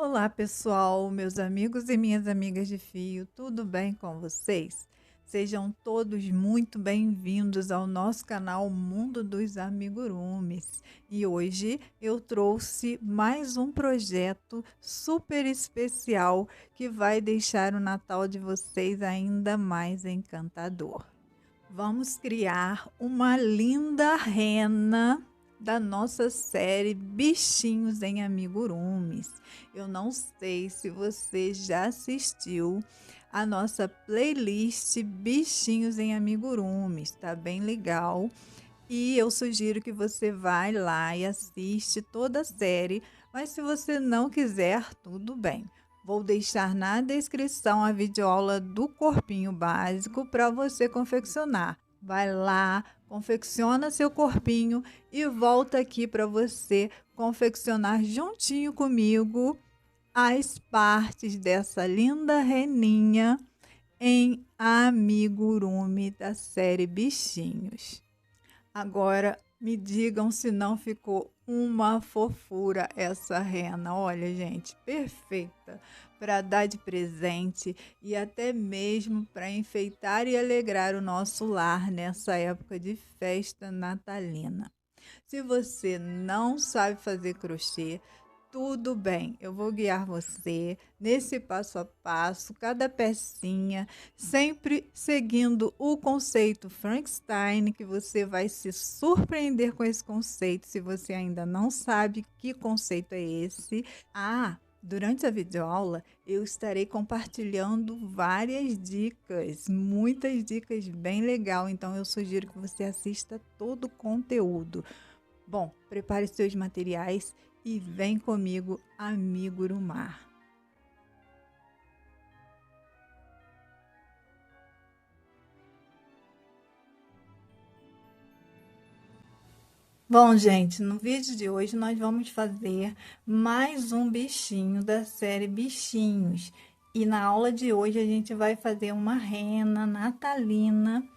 Olá, pessoal, meus amigos e minhas amigas de fio, tudo bem com vocês? Sejam todos muito bem-vindos ao nosso canal Mundo dos Amigurumis. E hoje eu trouxe mais um projeto super especial que vai deixar o Natal de vocês ainda mais encantador. Vamos criar uma linda rena da nossa série Bichinhos em Amigurumis. Eu não sei se você já assistiu a nossa playlist Bichinhos em Amigurumis, tá bem legal. E eu sugiro que você vá lá e assiste toda a série, mas se você não quiser, tudo bem. Vou deixar na descrição a videoaula do corpinho básico para você confeccionar. Vai lá, confecciona seu corpinho e volta aqui para você confeccionar juntinho comigo as partes dessa linda reninha em amigurumi da série Bichinhos. Agora me digam se não ficou uma fofura essa rena. Olha, gente, perfeita para dar de presente e até mesmo para enfeitar e alegrar o nosso lar nessa época de festa natalina. Se você não sabe fazer crochê, tudo bem, eu vou guiar você nesse passo a passo, cada pecinha, sempre seguindo o conceito Frankenstein, que você vai se surpreender com esse conceito, se você ainda não sabe que conceito é esse. Durante a videoaula, eu estarei compartilhando várias dicas, muitas dicas bem legal, então eu sugiro que você assista todo o conteúdo. Bom, prepare seus materiais e vem comigo amigurumar. Bom, gente, no vídeo de hoje nós vamos fazer mais um bichinho da série Bichinhos. E na aula de hoje a gente vai fazer uma rena natalina,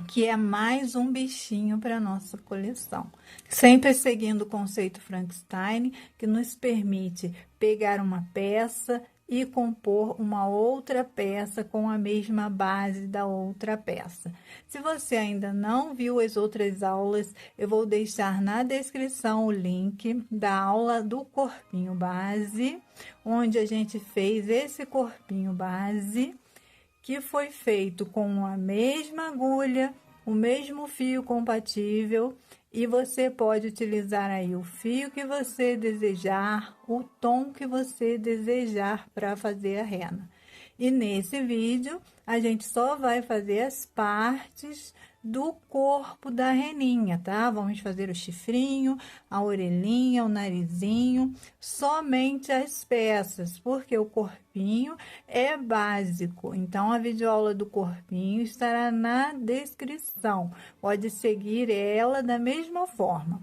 que é mais um bichinho para nossa coleção. Sempre seguindo o conceito Frankenstein, que nos permite pegar uma peça e compor uma outra peça com a mesma base da outra peça. Se você ainda não viu as outras aulas, eu vou deixar na descrição o link da aula do corpinho base, onde a gente fez esse corpinho base, que foi feito com a mesma agulha, o mesmo fio compatível, e você pode utilizar aí o fio que você desejar, o tom que você desejar para fazer a rena. E nesse vídeo, a gente só vai fazer as partes do corpo da reninha, tá? Vamos fazer o chifrinho, a orelhinha, o narizinho, somente as peças, porque o corpinho é básico. Então, a videoaula do corpinho estará na descrição. Pode seguir ela da mesma forma.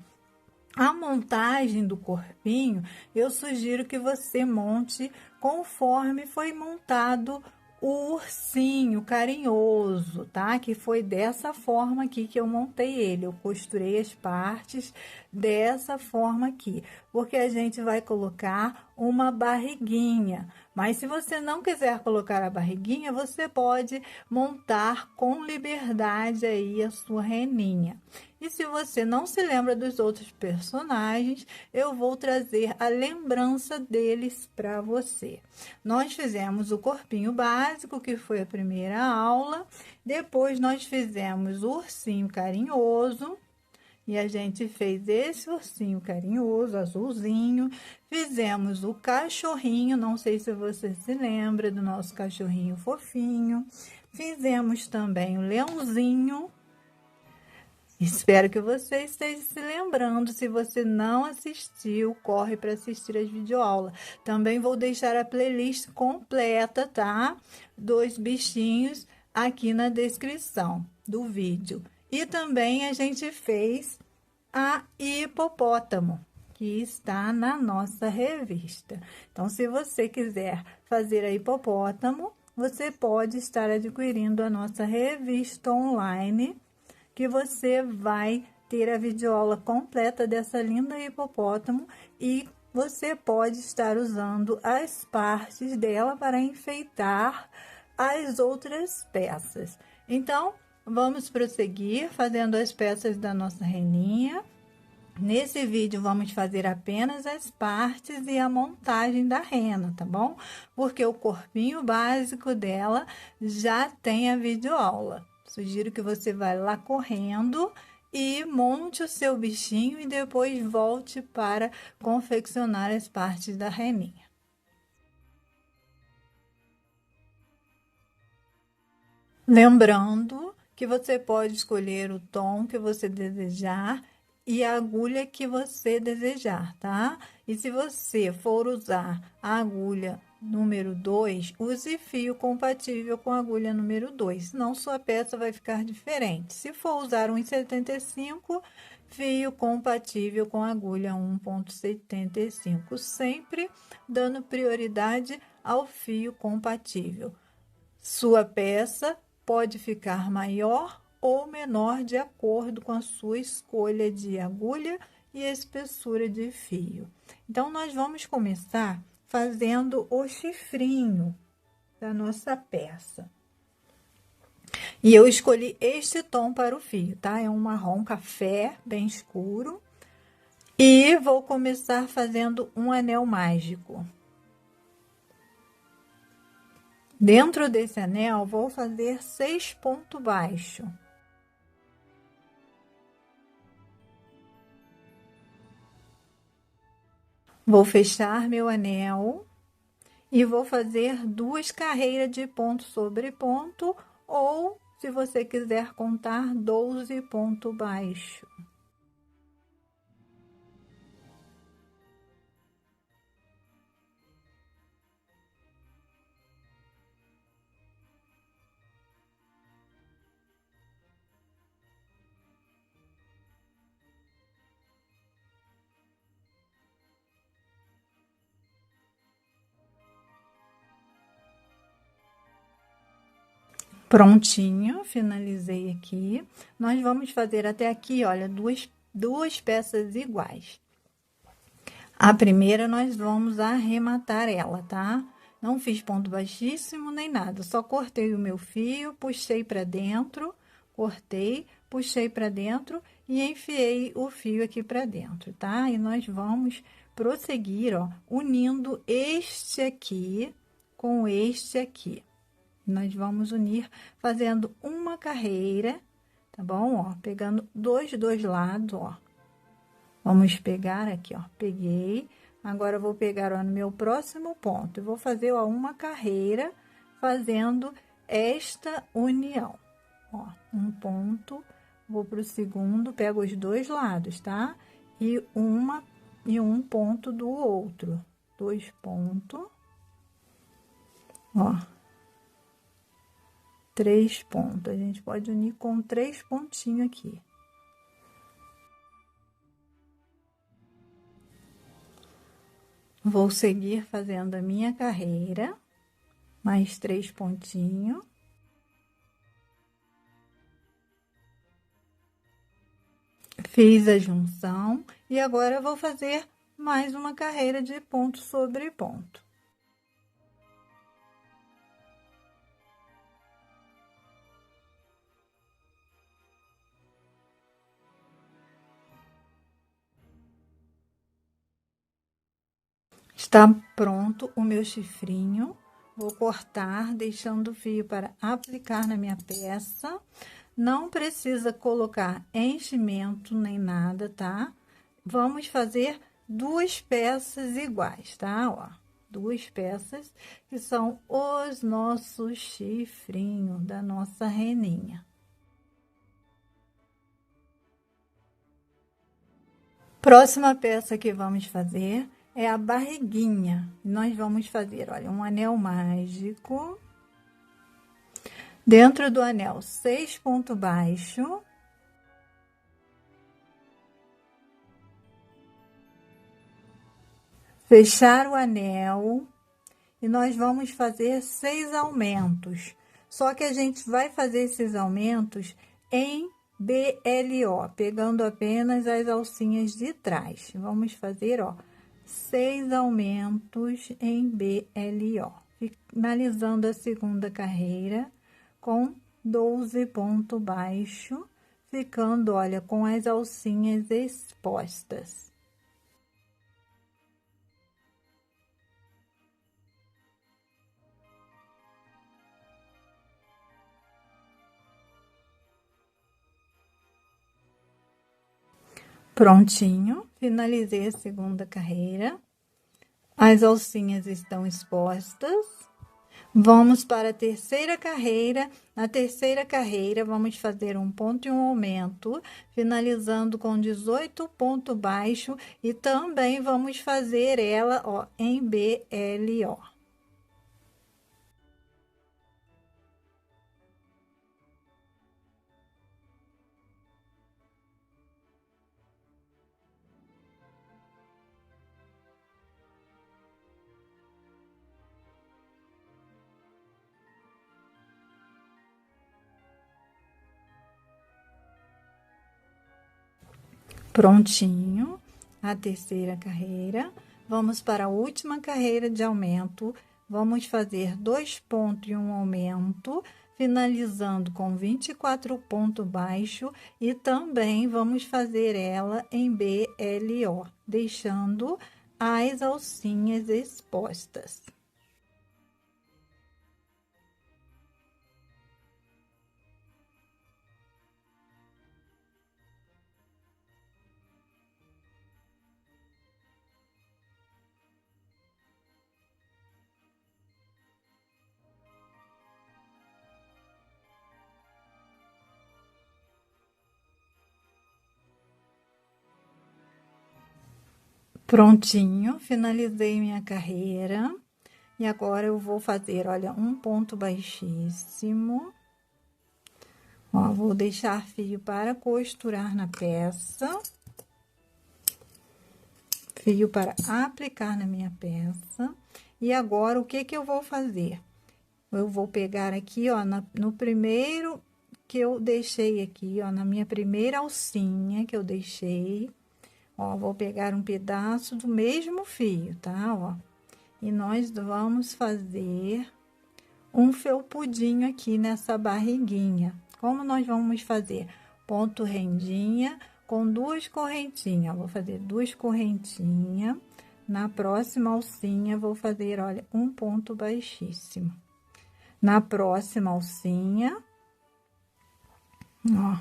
A montagem do corpinho, eu sugiro que você monte conforme foi montado o ursinho carinhoso, tá? Que foi dessa forma aqui que eu montei ele. Eu costurei as partes dessa forma aqui, porque a gente vai colocar uma barriguinha. Mas se você não quiser colocar a barriguinha, você pode montar com liberdade aí a sua reninha. E se você não se lembra dos outros personagens, eu vou trazer a lembrança deles para você. Nós fizemos o corpinho básico, que foi a primeira aula. Depois nós fizemos o ursinho carinhoso. E a gente fez esse ursinho carinhoso, azulzinho. Fizemos o cachorrinho, não sei se você se lembra do nosso cachorrinho fofinho. Fizemos também o leãozinho. Espero que você esteja se lembrando. Se você não assistiu, corre para assistir as videoaulas. Também vou deixar a playlist completa, tá? Dos bichinhos aqui na descrição do vídeo. E também a gente fez a hipopótamo, que está na nossa revista. Então, se você quiser fazer a hipopótamo, você pode estar adquirindo a nossa revista online, que você vai ter a videoaula completa dessa linda hipopótamo e você pode estar usando as partes dela para enfeitar as outras peças. Então, vamos prosseguir fazendo as peças da nossa reninha. Nesse vídeo, vamos fazer apenas as partes e a montagem da rena, tá bom? Porque o corpinho básico dela já tem a videoaula. Sugiro que você vá lá correndo e monte o seu bichinho e depois volte para confeccionar as partes da reninha. Lembrando que você pode escolher o tom que você desejar e a agulha que você desejar, tá? E se você for usar a agulha número 2, use fio compatível com a agulha número 2, senão sua peça vai ficar diferente. Se for usar 1,75, fio compatível com a agulha 1,75, sempre dando prioridade ao fio compatível. Sua peça pode ficar maior ou menor de acordo com a sua escolha de agulha e espessura de fio. Então, nós vamos começar fazendo o chifrinho da nossa peça. E eu escolhi este tom para o fio, tá? É um marrom café, bem escuro. E vou começar fazendo um anel mágico. Dentro desse anel, vou fazer 6 pontos baixos. Vou fechar meu anel e vou fazer 2 carreiras de ponto sobre ponto, ou, se você quiser contar, 12 pontos baixos. Prontinho, finalizei aqui. Nós vamos fazer até aqui, olha, duas peças iguais. A primeira, nós vamos arrematar ela, tá? Não fiz ponto baixíssimo nem nada, só cortei o meu fio, puxei para dentro, cortei, puxei para dentro e enfiei o fio aqui para dentro, tá? E nós vamos prosseguir, ó, unindo este aqui com este aqui. Nós vamos unir fazendo uma carreira, tá bom? Ó, pegando dois lados, ó. Vamos pegar aqui, ó, peguei. Agora, eu vou pegar, ó, no meu próximo ponto. Eu vou fazer, ó, uma carreira fazendo esta união. Ó, um ponto, vou pro segundo, pego os 2 lados, tá? E um ponto do outro. 2 pontos. Ó. 3 pontos. A gente pode unir com 3 pontinhos aqui. Vou seguir fazendo a minha carreira, mais 3 pontinhos. Fiz a junção e agora eu vou fazer mais uma carreira de ponto sobre ponto. Está pronto o meu chifrinho. Vou cortar, deixando o fio para aplicar na minha peça. Não precisa colocar enchimento nem nada, tá? Vamos fazer 2 peças iguais, tá? Ó, 2 peças que são os nossos chifrinhos da nossa reninha. Próxima peça que vamos fazer é a barriguinha. Nós vamos fazer, olha, um anel mágico. Dentro do anel, 6 pontos baixos. Fechar o anel. E nós vamos fazer 6 aumentos. Só que a gente vai fazer esses aumentos em BLO, pegando apenas as alcinhas de trás. Vamos fazer, ó, 6 aumentos em BLO, finalizando a segunda carreira com 12 ponto baixo, ficando, olha, com as alcinhas expostas. Prontinho, finalizei a segunda carreira. As alcinhas estão expostas. Vamos para a terceira carreira. Na terceira carreira, vamos fazer um ponto e um aumento, finalizando com 18 ponto baixo, e também vamos fazer ela, ó, em BLO. Prontinho, a terceira carreira. Vamos para a última carreira de aumento. Vamos fazer 2 pontos e um aumento, finalizando com 24 ponto baixo, e também vamos fazer ela em BLO, deixando as alcinhas expostas. Prontinho, finalizei minha carreira. E agora eu vou fazer, olha, um ponto baixíssimo. Ó, vou deixar fio para costurar na peça. Fio para aplicar na minha peça. E agora, o que que eu vou fazer? Eu vou pegar aqui, ó, no primeiro que eu deixei aqui, ó, na minha primeira alcinha que eu deixei, ó, vou pegar um pedaço do mesmo fio, tá, ó. E nós vamos fazer um felpudinho aqui nessa barriguinha. Como nós vamos fazer? Ponto rendinha com 2 correntinhas. Vou fazer 2 correntinhas. Na próxima alcinha, vou fazer, olha, um ponto baixíssimo. Na próxima alcinha, ó,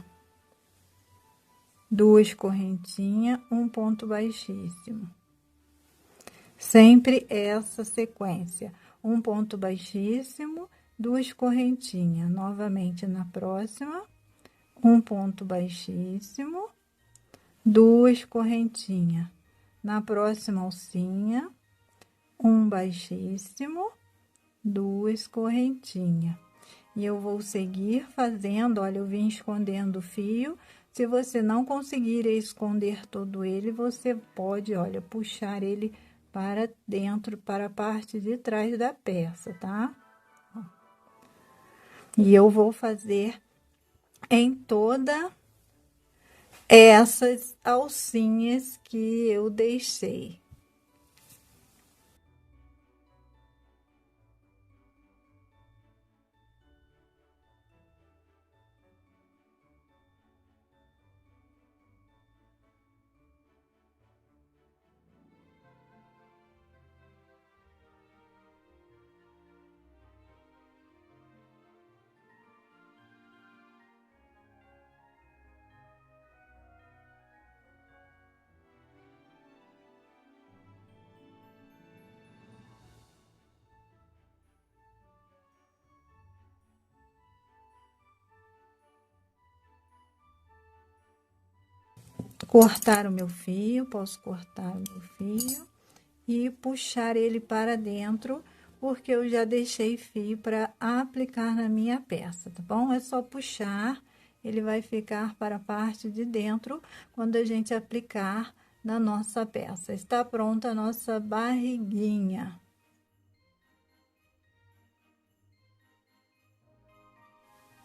2 correntinhas, um ponto baixíssimo. Sempre essa sequência. Um ponto baixíssimo, 2 correntinhas. Novamente na próxima, um ponto baixíssimo, 2 correntinhas. Na próxima alcinha, um baixíssimo, 2 correntinhas. E eu vou seguir fazendo, olha, eu vim escondendo o fio. Se você não conseguir esconder todo ele, você pode, olha, puxar ele para dentro, para a parte de trás da peça, tá? E eu vou fazer em toda essas alcinhas que eu deixei. Cortar o meu fio, posso cortar o meu fio e puxar ele para dentro, porque eu já deixei fio para aplicar na minha peça, tá bom? É só puxar, ele vai ficar para a parte de dentro quando a gente aplicar na nossa peça. Está pronta a nossa barriguinha.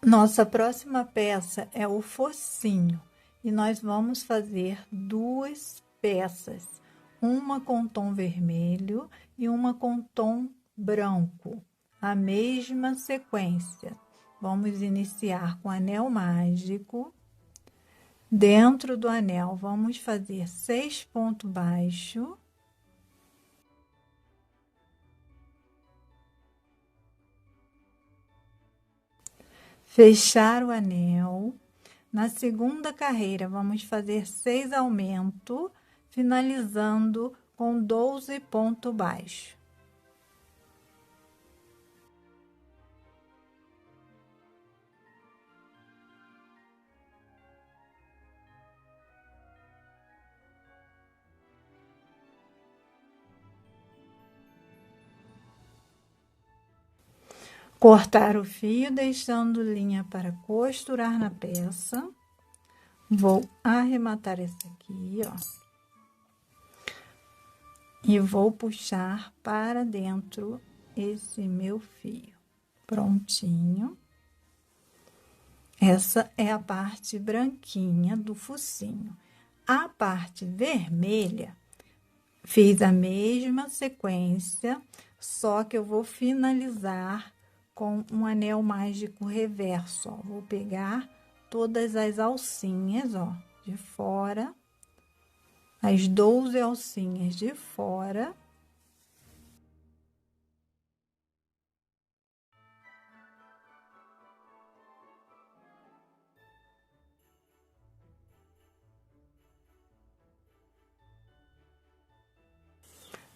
Nossa próxima peça é o focinho, e nós vamos fazer 2 peças. uma com tom vermelho e uma com tom branco, a mesma sequência. Vamos iniciar com anel mágico. Dentro do anel, vamos fazer 6 pontos baixos. Fechar o anel. Na segunda carreira, vamos fazer 6 aumentos, finalizando com 12 pontos baixos. Cortar o fio, deixando linha para costurar na peça. Vou arrematar esse aqui, ó. E vou puxar para dentro esse meu fio. Prontinho. Essa é a parte branquinha do focinho. A parte vermelha, fiz a mesma sequência, só que eu vou finalizar com um anel mágico reverso, ó. Vou pegar todas as alcinhas, ó, de fora, as 12 alcinhas de fora.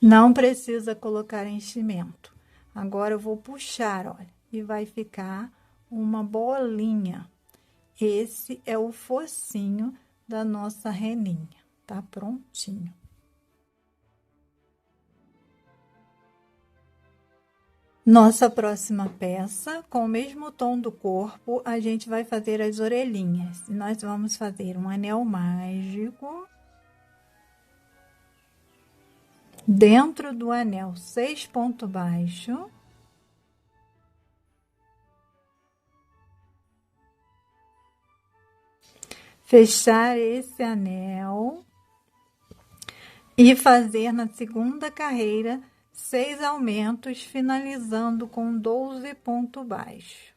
Não precisa colocar enchimento. Agora eu vou puxar, olha, e vai ficar uma bolinha. Esse é o focinho da nossa reninha, tá prontinho. Nossa próxima peça, com o mesmo tom do corpo, a gente vai fazer as orelhinhas. Nós vamos fazer um anel mágico. Dentro do anel, 6 pontos baixos. Fechar esse anel e fazer na segunda carreira 6 aumentos, finalizando com 12 pontos baixos.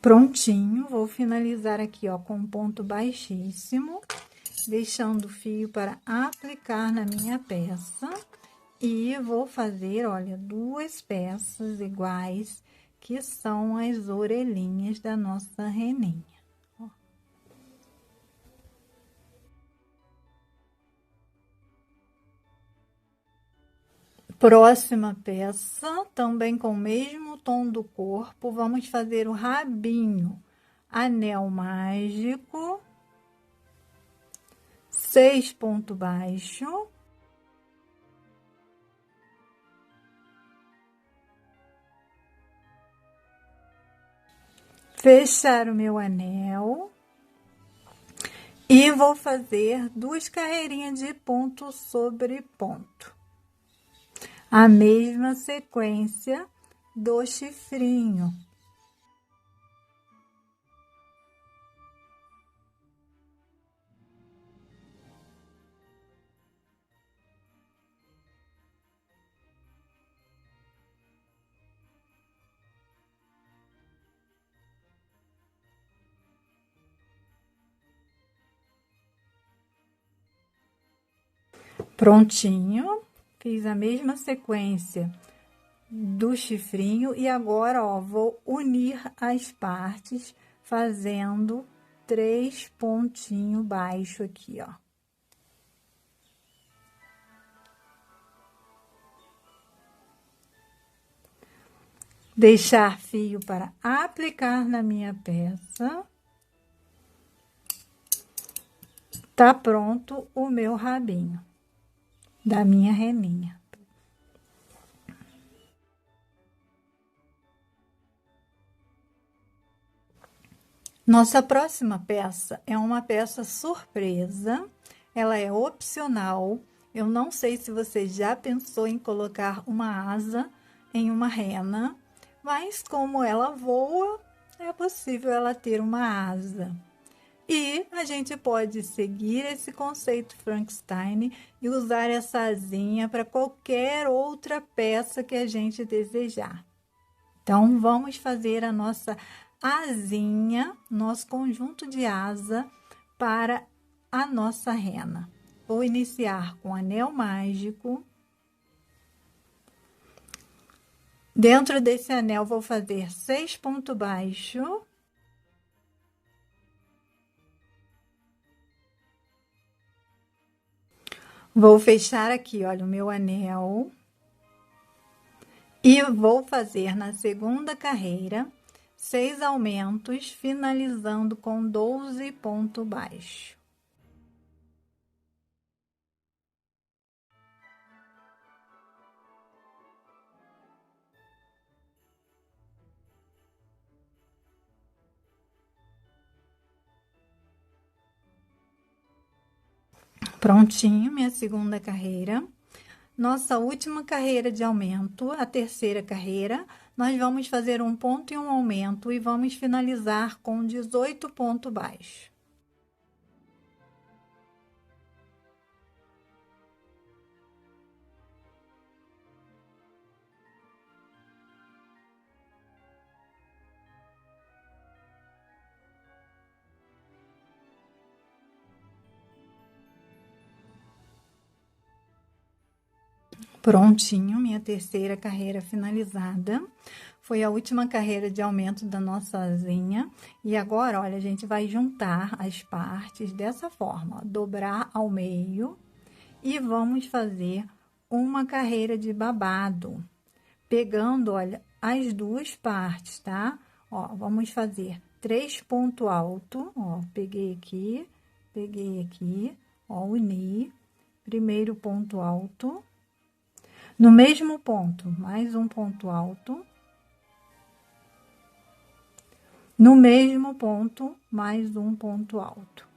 Prontinho, vou finalizar aqui, ó, com um ponto baixíssimo, deixando o fio para aplicar na minha peça. E vou fazer, olha, 2 peças iguais, que são as orelhinhas da nossa reninha. Ó. Próxima peça, também com o mesmo tom do corpo, vamos fazer o rabinho. Anel mágico, 6 pontos baixos. Fechar o meu anel. E vou fazer 2 carreirinhas de ponto sobre ponto. A mesma sequência do chifrinho. Prontinho, fiz a mesma sequência do chifrinho e agora, ó, vou unir as partes fazendo 3 pontinhos baixos aqui, ó. Deixar fio para aplicar na minha peça. Tá pronto o meu rabinho da minha reninha. Nossa próxima peça é uma peça surpresa, ela é opcional. Eu não sei se você já pensou em colocar uma asa em uma rena, mas como ela voa, é possível ela ter uma asa. E a gente pode seguir esse conceito Frankenstein e usar essa asinha para qualquer outra peça que a gente desejar. Então, vamos fazer a nossa asinha, nosso conjunto de asa para a nossa rena. Vou iniciar com anel mágico. Dentro desse anel, vou fazer 6 pontos baixos. Vou fechar aqui, olha, o meu anel. E vou fazer na segunda carreira 6 aumentos, finalizando com 12 pontos baixos. Prontinho, minha segunda carreira. Nossa última carreira de aumento, a terceira carreira, nós vamos fazer um ponto e um aumento e vamos finalizar com 18 pontos baixos. Prontinho, minha terceira carreira finalizada. Foi a última carreira de aumento da nossa asinha. E agora, olha, a gente vai juntar as partes dessa forma, ó, dobrar ao meio e vamos fazer uma carreira de babado, pegando, olha, as duas partes, tá? Ó, vamos fazer 3 pontos altos, ó, peguei aqui, ó, uni, primeiro ponto alto. No mesmo ponto, mais um ponto alto. No mesmo ponto, mais um ponto alto.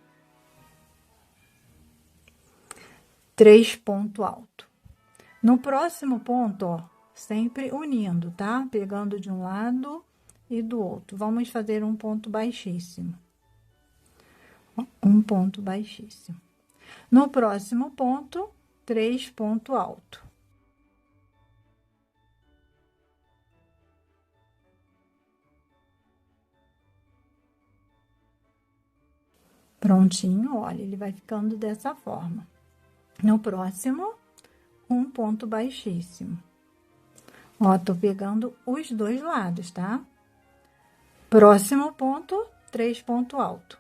3 pontos altos. No próximo ponto, ó, sempre unindo, tá? Pegando de um lado e do outro. Vamos fazer um ponto baixíssimo. Um ponto baixíssimo. No próximo ponto, 3 pontos altos. Prontinho, olha, ele vai ficando dessa forma. No próximo, um ponto baixíssimo. Ó, tô pegando os dois lados, tá? Próximo ponto, 3 pontos altos.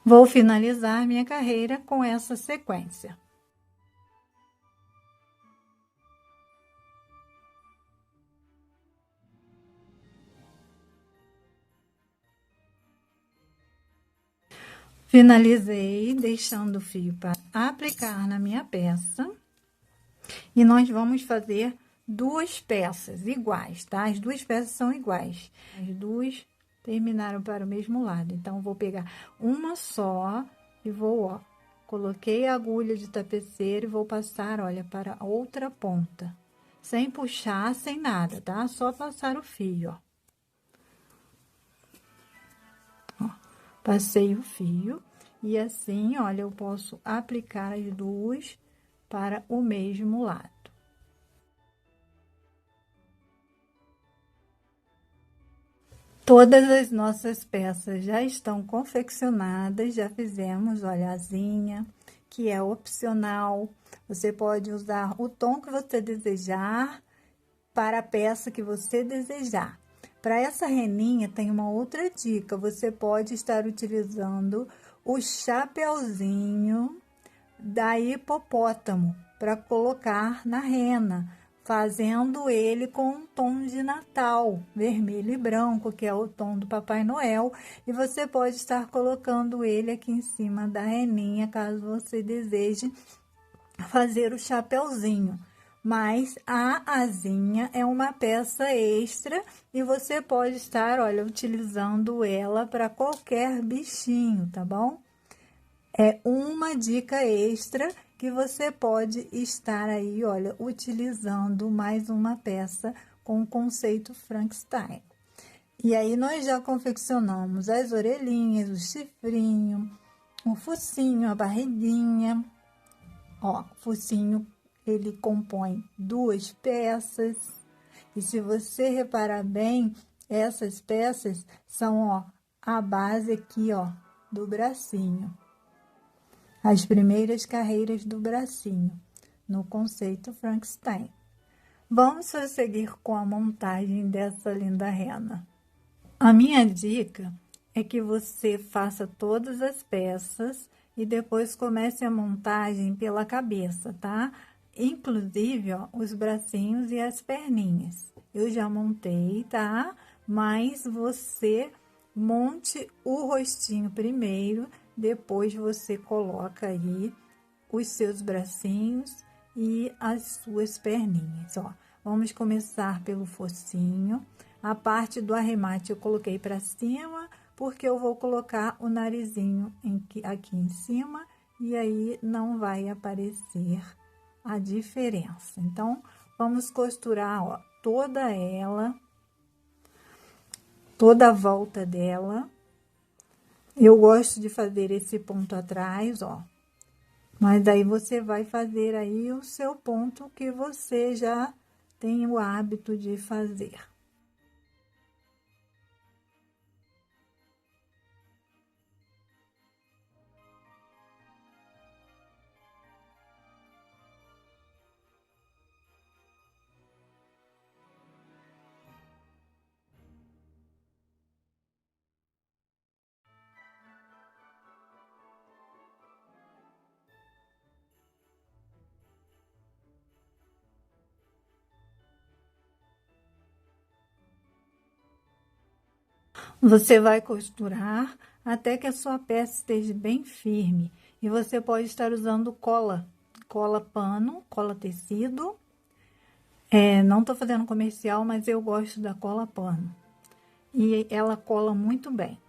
Vou finalizar minha carreira com essa sequência. Finalizei, deixando o fio para aplicar na minha peça. E nós vamos fazer 2 peças iguais, tá? As 2 peças são iguais. As 2 terminaram para o mesmo lado. Então, vou pegar uma só e vou, ó, coloquei a agulha de tapeceiro e vou passar, olha, para a outra ponta. Sem puxar, sem nada, tá? Só passar o fio, ó. Passei o fio e assim, olha, eu posso aplicar as duas para o mesmo lado. Todas as nossas peças já estão confeccionadas, já fizemos, olha, a asinha, que é opcional. Você pode usar o tom que você desejar para a peça que você desejar. Para essa reninha, tem uma outra dica. Você pode estar utilizando o chapeuzinho da hipopótamo para colocar na rena, fazendo ele com um tom de Natal, vermelho e branco, que é o tom do Papai Noel. E você pode estar colocando ele aqui em cima da reninha, caso você deseje fazer o chapeuzinho. Mas a asinha é uma peça extra e você pode estar, olha, utilizando ela para qualquer bichinho, tá bom? É uma dica extra que você pode estar aí, olha, utilizando mais uma peça com o conceito Frankenstein. E aí, nós já confeccionamos as orelhinhas, o chifrinho, o focinho, a barriguinha. Ó, o focinho, ele compõe 2 peças. E se você reparar bem, essas peças são, ó, a base aqui, ó, do bracinho. As primeiras carreiras do bracinho, no conceito Frankenstein. Vamos prosseguir com a montagem dessa linda rena. A minha dica é que você faça todas as peças e depois comece a montagem pela cabeça, tá? Inclusive, ó, os bracinhos e as perninhas. Eu já montei, tá? Mas você monte o rostinho primeiro, depois você coloca aí os seus bracinhos e as suas perninhas, ó. Vamos começar pelo focinho. A parte do arremate eu coloquei para cima, porque eu vou colocar o narizinho aqui em cima, e aí não vai aparecer a diferença. Então, vamos costurar, ó, toda a volta dela. Eu gosto de fazer esse ponto atrás, ó. Mas aí você vai fazer aí o seu ponto que você já tem o hábito de fazer. Você vai costurar até que a sua peça esteja bem firme. E você pode estar usando cola pano, cola tecido. Não tô fazendo comercial, mas eu gosto da cola pano. E ela cola muito bem.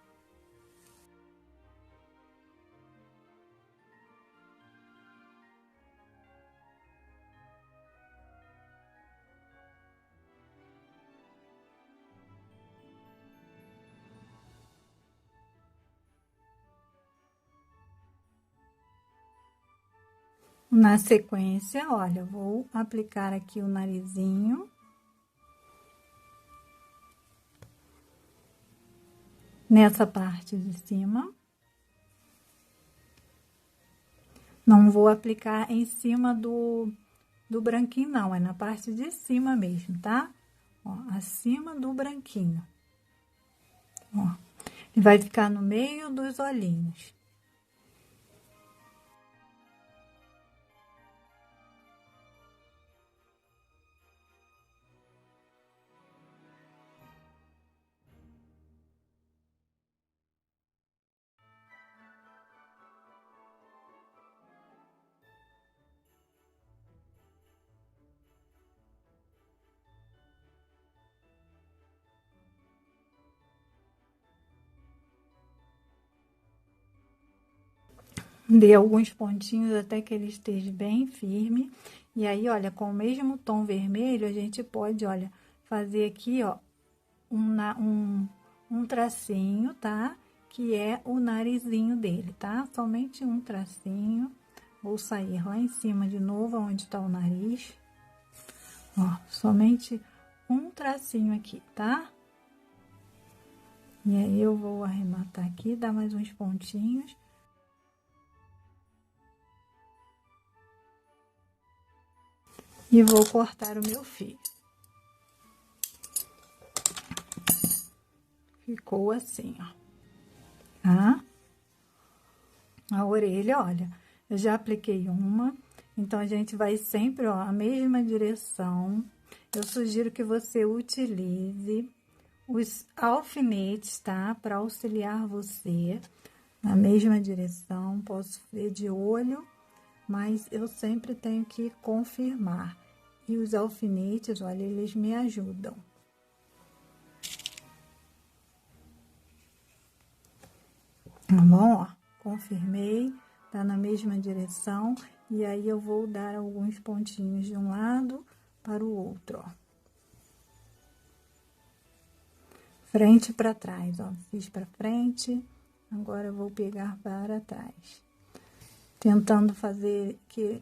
Na sequência, olha, eu vou aplicar aqui o narizinho. Nessa parte de cima. Não vou aplicar em cima do branquinho, não. É na parte de cima mesmo, tá? Ó, acima do branquinho. Ó. E vai ficar no meio dos olhinhos. Dei alguns pontinhos até que ele esteja bem firme. E aí, olha, com o mesmo tom vermelho, a gente pode, olha, fazer aqui, ó, um tracinho, tá? Que é o narizinho dele, tá? Somente um tracinho. Vou sair lá em cima de novo, onde tá o nariz. Ó, somente um tracinho aqui, tá? E aí, eu vou arrematar aqui, dar mais uns pontinhos. E vou cortar o meu fio. Ficou assim, ó. Tá? A orelha, olha, eu já apliquei uma, então a gente vai sempre, ó, a mesma direção. Eu sugiro que você utilize os alfinetes, tá? Para auxiliar você na mesma direção. Posso ver de olho mas eu sempre tenho que confirmar. E os alfinetes, olha, eles me ajudam. Tá bom, ó? Confirmei, tá na mesma direção. E aí, eu vou dar alguns pontinhos de um lado para o outro, ó. Frente para trás, ó. Fiz para frente, agora eu vou pegar para trás. Tentando fazer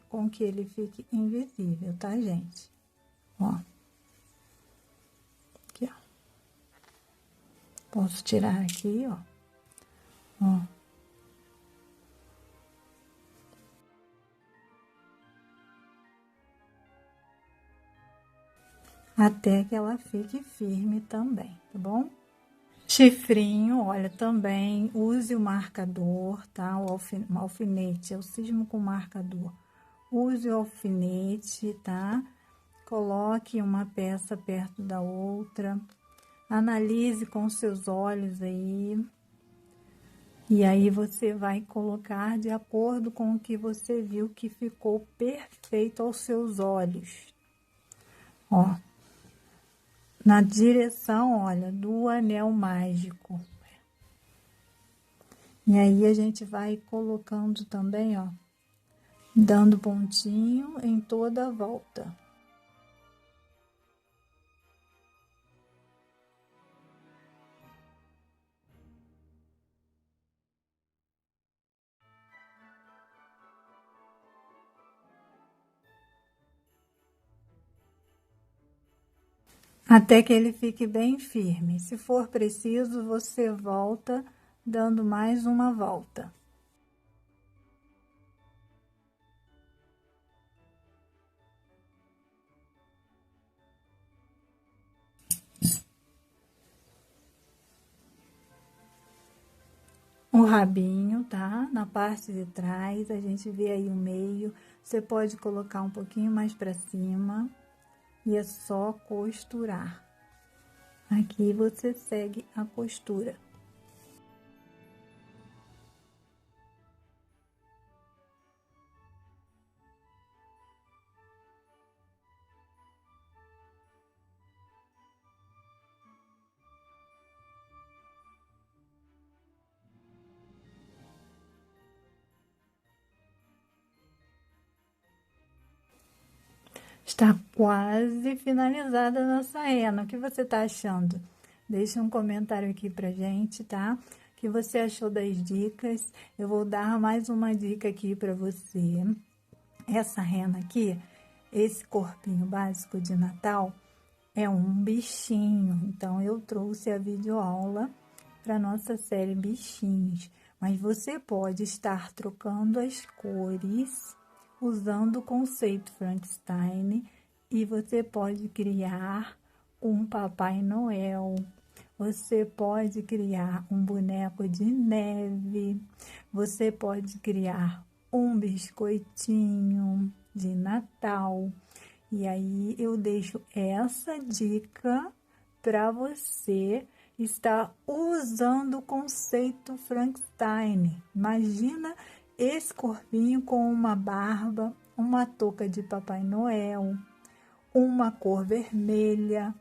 com que ele fique invisível, tá, gente? Ó. Aqui, ó. Posso tirar aqui, ó. Ó. Até que ela fique firme também, tá bom? Chifrinho, olha, também use o marcador, tá? O alfinete, eu cismo com marcador. Use o alfinete, tá? Coloque uma peça perto da outra. Analise com seus olhos aí. E aí, você vai colocar de acordo com o que você viu que ficou perfeito aos seus olhos. Ó. Na direção, olha, do anel mágico. E aí, a gente vai colocando também, ó, dando pontinho em toda a volta. Até que ele fique bem firme. Se for preciso, você volta dando mais uma volta. O rabinho, tá? Na parte de trás, a gente vê aí o meio. Você pode colocar um pouquinho mais pra cima e é só costurar. Aqui você segue a costura. Está quase finalizada a nossa rena. O que você tá achando? Deixa um comentário aqui pra gente, tá? O que você achou das dicas? Eu vou dar mais uma dica aqui pra você. Essa rena aqui, esse corpinho básico de Natal, é um bichinho. Então, eu trouxe a videoaula para nossa série Bichinhos. Mas você pode estar trocando as cores usando o conceito Frankenstein e você pode criar um Papai Noel. Você pode criar um boneco de neve. Você pode criar um biscoitinho de Natal. E aí, eu deixo essa dica para você estar usando o conceito Frankenstein. Imagina esse corpinho com uma barba, uma touca de Papai Noel, uma cor vermelha.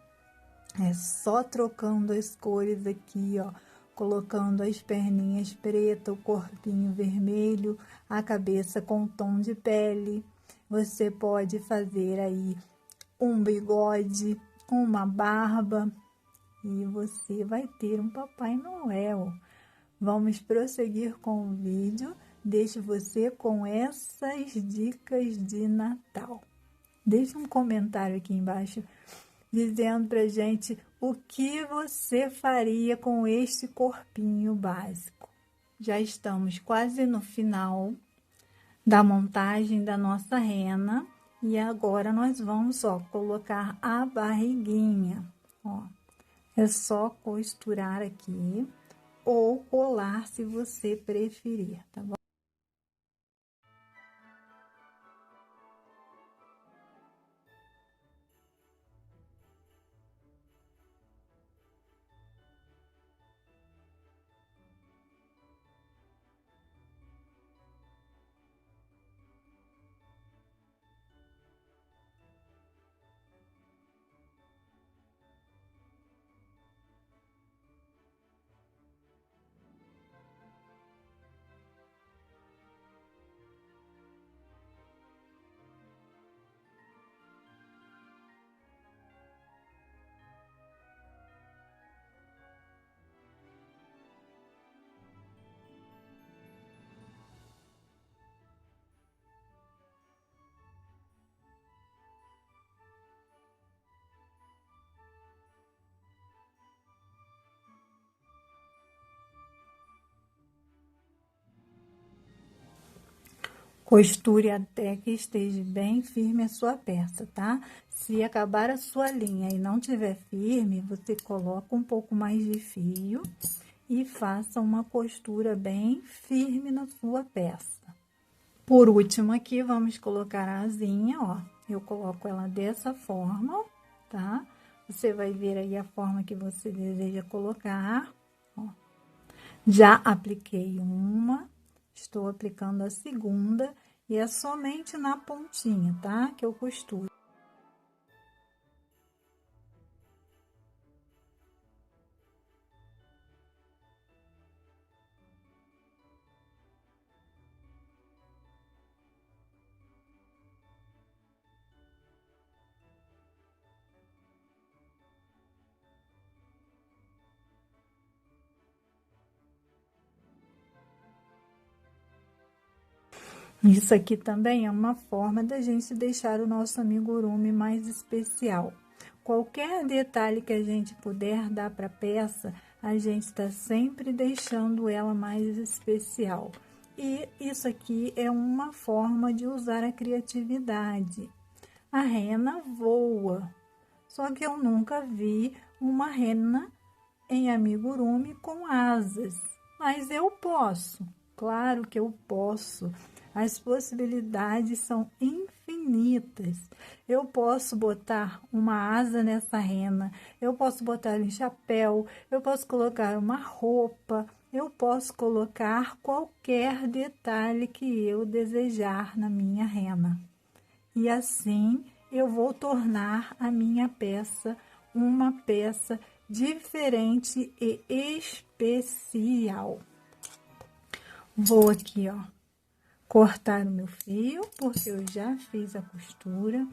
É só trocando as cores aqui, ó. Colocando as perninhas pretas, o corpinho vermelho, a cabeça com tom de pele. Você pode fazer aí um bigode, uma barba e você vai ter um Papai Noel. Vamos prosseguir com o vídeo. Deixo você com essas dicas de Natal. Deixa um comentário aqui embaixo dizendo pra gente o que você faria com este corpinho básico. Já estamos quase no final da montagem da nossa rena. E agora, nós vamos, ó, colocar a barriguinha, ó. É só costurar aqui ou colar, se você preferir, tá bom? Costure até que esteja bem firme a sua peça, tá? Se acabar a sua linha e não tiver firme, você coloca um pouco mais de fio e faça uma costura bem firme na sua peça. Por último aqui, vamos colocar a asinha, ó. Eu coloco ela dessa forma, tá? Você vai ver aí a forma que você deseja colocar, ó. Já apliquei uma, estou aplicando a segunda e é somente na pontinha, tá? Que eu costuro. Isso aqui também é uma forma da gente deixar o nosso amigurumi mais especial. Qualquer detalhe que a gente puder dar para a peça, a gente está sempre deixando ela mais especial. E isso aqui é uma forma de usar a criatividade. A rena voa, só que eu nunca vi uma rena em amigurumi com asas, mas eu posso, claro que eu posso. As possibilidades são infinitas. Eu posso botar uma asa nessa rena, eu posso botar um chapéu, eu posso colocar uma roupa, eu posso colocar qualquer detalhe que eu desejar na minha rena. E assim eu vou tornar a minha peça uma peça diferente e especial. Vou aqui, ó, cortar o meu fio, porque eu já fiz a costura,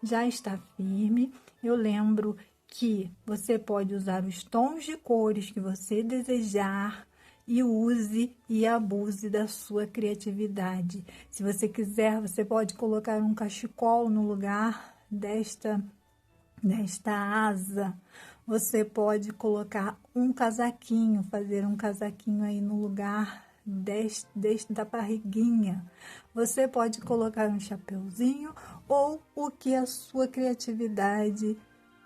já está firme. Eu lembro que você pode usar os tons de cores que você desejar e use e abuse da sua criatividade. Se você quiser, você pode colocar um cachecol no lugar desta asa. Você pode colocar um casaquinho, fazer um casaquinho aí no lugar da barriguinha. Você pode colocar um chapeuzinho ou o que a sua criatividade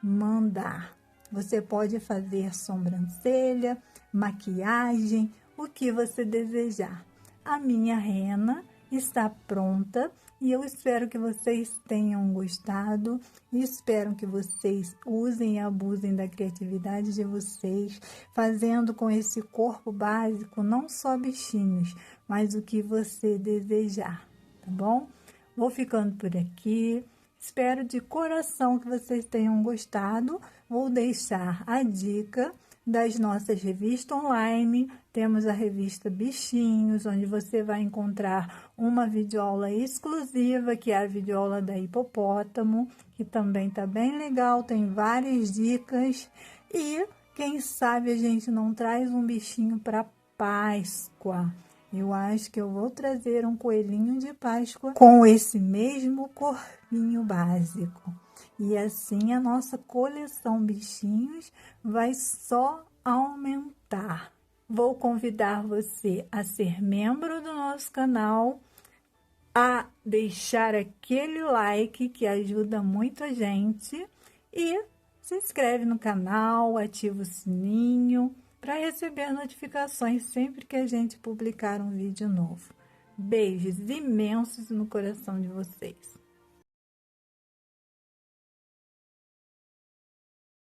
mandar. Você pode fazer sobrancelha, maquiagem, o que você desejar. A minha rena está pronta e eu espero que vocês tenham gostado e espero que vocês usem e abusem da criatividade de vocês, fazendo com esse corpo básico não só bichinhos, mas o que você desejar, tá bom? Vou ficando por aqui. Espero de coração que vocês tenham gostado. Vou deixar a dica das nossas revistas online. Temos a revista Bichinhos, onde você vai encontrar uma videoaula exclusiva, que é a videoaula da hipopótamo, que também tá bem legal, tem várias dicas. E quem sabe a gente não traz um bichinho para Páscoa. Eu acho que eu vou trazer um coelhinho de Páscoa com esse mesmo corpinho básico. E assim a nossa coleção bichinhos vai só aumentar. Vou convidar você a ser membro do nosso canal, a deixar aquele like que ajuda muito a gente e se inscreve no canal, ativa o sininho para receber notificações sempre que a gente publicar um vídeo novo. Beijos imensos no coração de vocês.